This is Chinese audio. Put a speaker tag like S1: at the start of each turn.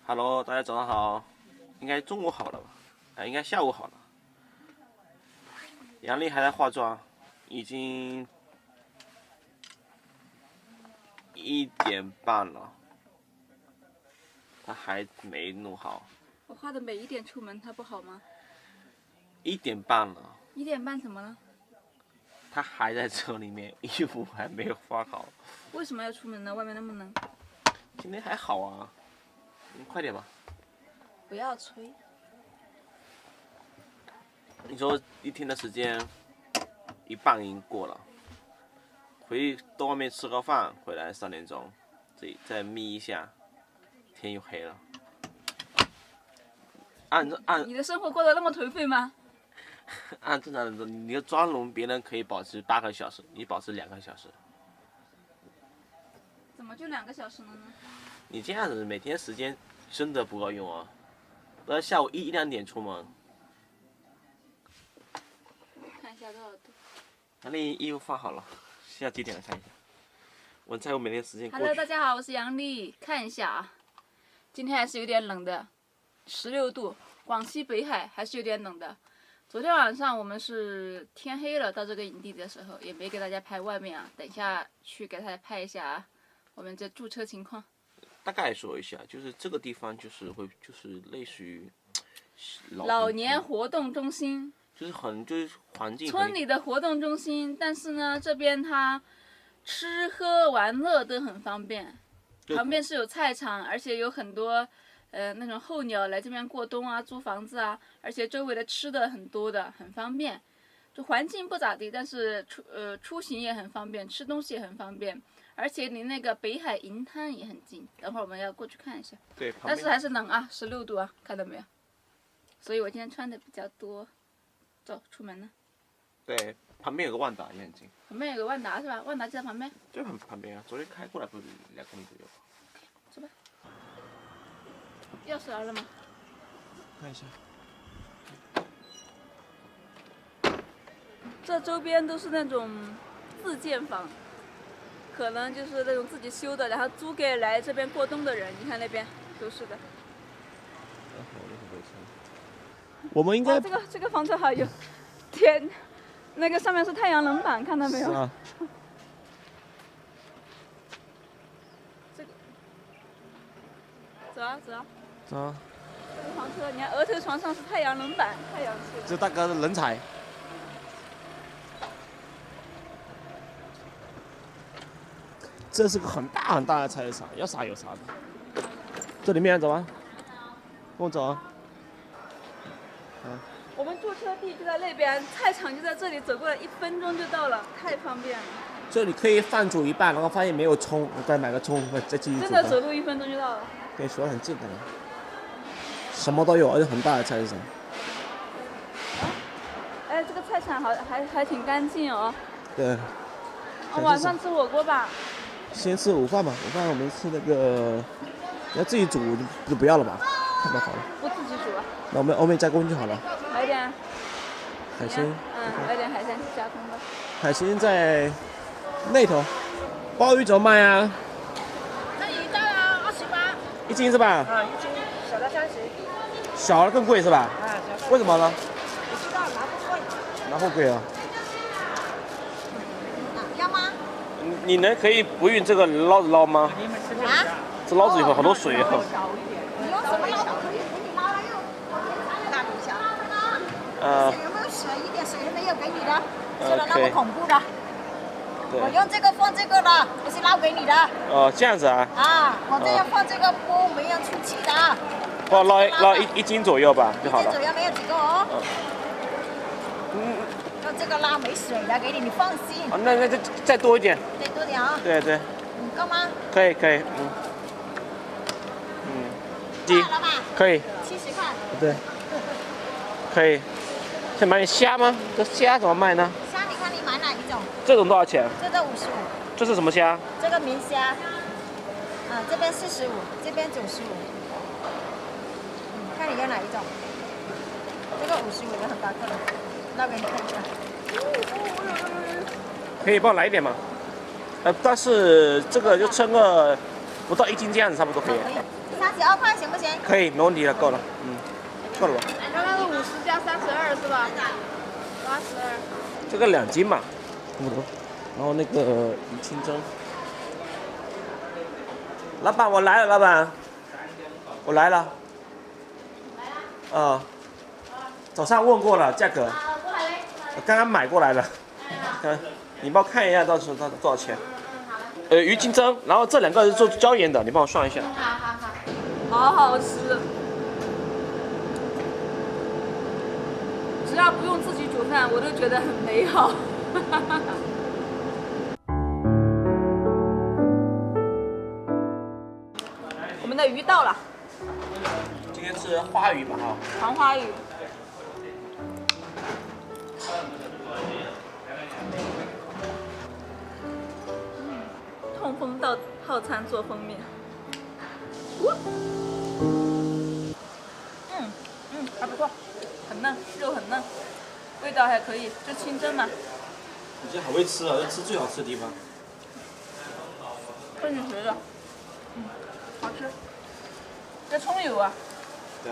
S1: Hello，大家早上好，应该中午好了吧？应该下午好了。杨丽还在化妆，已经1点半了，她还没弄好。
S2: 我画的美一点出门，它不好吗
S1: 1点半了，
S2: ？1点半怎么了？
S1: 她还在这里面，衣服还没有换好。
S2: 为什么要出门呢？外面那么冷。
S1: 今天还好啊，你快点吧。
S2: 不要吹。
S1: 你说一天的时间，一半已经过了。到外面吃个饭，回来3点钟，再眯一下，天又黑了。
S2: 你的生活过得那么颓废吗？
S1: 按正常人说，你的妆容别人可以保持8个小时，你保持2个小时。
S2: 怎么就2个小时了呢？
S1: 你这样子每天时间真的不够用啊！都要下午1、2点出门。
S2: 看一下多少度。
S1: 那你衣服放好了，现在几点了？看一下。我猜我每天时间过去。
S2: Hello， 大家好，我是杨丽。看一下啊，今天还是有点冷的，16度，广西北海还是有点冷的。昨天晚上我们是天黑了到这个营地的时候，也没给大家拍外面啊，等一下去给大家拍一下啊，我们这驻车情况。
S1: 大概说一下，就是这个地方就是类似于
S2: 老年活动中心，
S1: 就是环境
S2: 村里的活动中心，但是呢，这边它吃喝玩乐都很方便，旁边是有菜场，而且有很多那种候鸟来这边过冬啊，租房子啊，而且周围的吃的很多的，很方便。就环境不咋地，但是出行也很方便，吃东西也很方便，而且离那个北海银滩也很近。等会儿我们要过去看一下。
S1: 对，
S2: 但是还是冷啊，16度啊，看到没有？所以我今天穿的比较多。走，出门了。
S1: 对，旁边有个万达也很近。
S2: 旁边有个万达是吧？万达就在旁边。
S1: 就很旁边啊，昨天开过来不是2公里左右。
S2: 走吧。钥匙来了吗？
S1: 看一下。
S2: 这周边都是那种自建房，可能就是那种自己修的，然后租给来这边过冬的人。你看那边都是的。
S1: 我们应该
S2: 这个房子好有天，那个上面是太阳能板，看到没有？
S1: 是啊。
S2: 这个，走啊走啊。
S1: 走啊。
S2: 这个房车，你看额头床上是太阳能板，太阳穴。
S1: 这大哥是人才。这是个很大很大的菜市场，要啥有啥的。这里面走啊，跟我走啊。
S2: 我们驻车地就在那边，菜场就在这里，走过来1分钟就到了，太方便了。
S1: 这里可以饭煮一半，然后发现没有葱，我再买个葱，再继续煮。
S2: 真的走路1分钟就到了。
S1: 对，学校很近的，什么都有，而且很大的菜市场。
S2: 哎，这个菜场还挺干净哦。
S1: 对。
S2: 晚上吃火锅吧。
S1: 先吃午饭吧，午饭我们吃那个，要自己煮就不要了吧，太麻烦了。
S2: 不自己煮啊？
S1: 那我们欧美加工就好了。
S2: 来点
S1: 海鲜。
S2: 来点海鲜加工吧。
S1: 海鲜在那头。鲍鱼怎么卖啊？
S3: 这鱼在啊，28。
S1: 1斤是吧？
S3: 啊，1斤，小的30。
S1: 小的更贵是吧？
S3: 啊，
S1: 为什么呢？
S3: 不知道，拿不贵。
S1: 拿货贵啊。
S3: 要吗？
S1: 你可以不用这个捞子捞吗？
S3: 啊？
S1: 这捞子有好多水啊。
S3: 你用什么捞都可以，给你捞了又大米小。有没有水？一点水都没有给你的，说的那么恐怖的。我用这个放这个的，不是捞给你的。
S1: 哦，这样子啊。
S3: 啊，我这要放这个锅，没有出气的。
S1: 帮我捞1斤左右吧就好了。
S3: 1斤左右没有几个哦。用这个捞没水的给你，你放心。
S1: 那再多一点。
S3: 再多点啊。
S1: 对对。
S3: 够吗？
S1: 可以。
S3: 大了吧？
S1: 可以。
S3: 70块。
S1: 对。可以。想买点虾吗？这虾怎么卖呢？
S3: 虾你看你买哪一种？
S1: 这种多少钱？
S3: 这个55。
S1: 这是什么虾？
S3: 这个明虾。这边45，这边95。看你要哪一种？这个55的很大个了，捞给你看一下。
S1: 可以帮我来一点吗？但是这个就称个不到1斤这样子，差不多可以。
S3: 可以。32块行不行？
S1: 可以，没问题了，够了，够了吧？
S2: 刚刚是50加32是吧？82。
S1: 这个2斤嘛，差不多。然后那个鱼清蒸。老板，我来了，老板，我来了。早上问过了价格，我刚刚买过来了。你帮我看一下到时候多少钱？鱼清蒸，然后这2个是做椒盐的，你帮我算一下。
S2: 好好吃，只要不用自己煮饭，我都觉得很美好。我们的鱼到了，
S1: 今天吃花鱼吧哈。
S2: 黄花鱼。痛风套餐做封面。还不错，很嫩，肉很嫩，味道还可以，就清蒸嘛。
S1: 你这好会吃啊，这吃最好吃的地方。
S2: 跟你学的，好吃。这葱油啊。
S1: 对。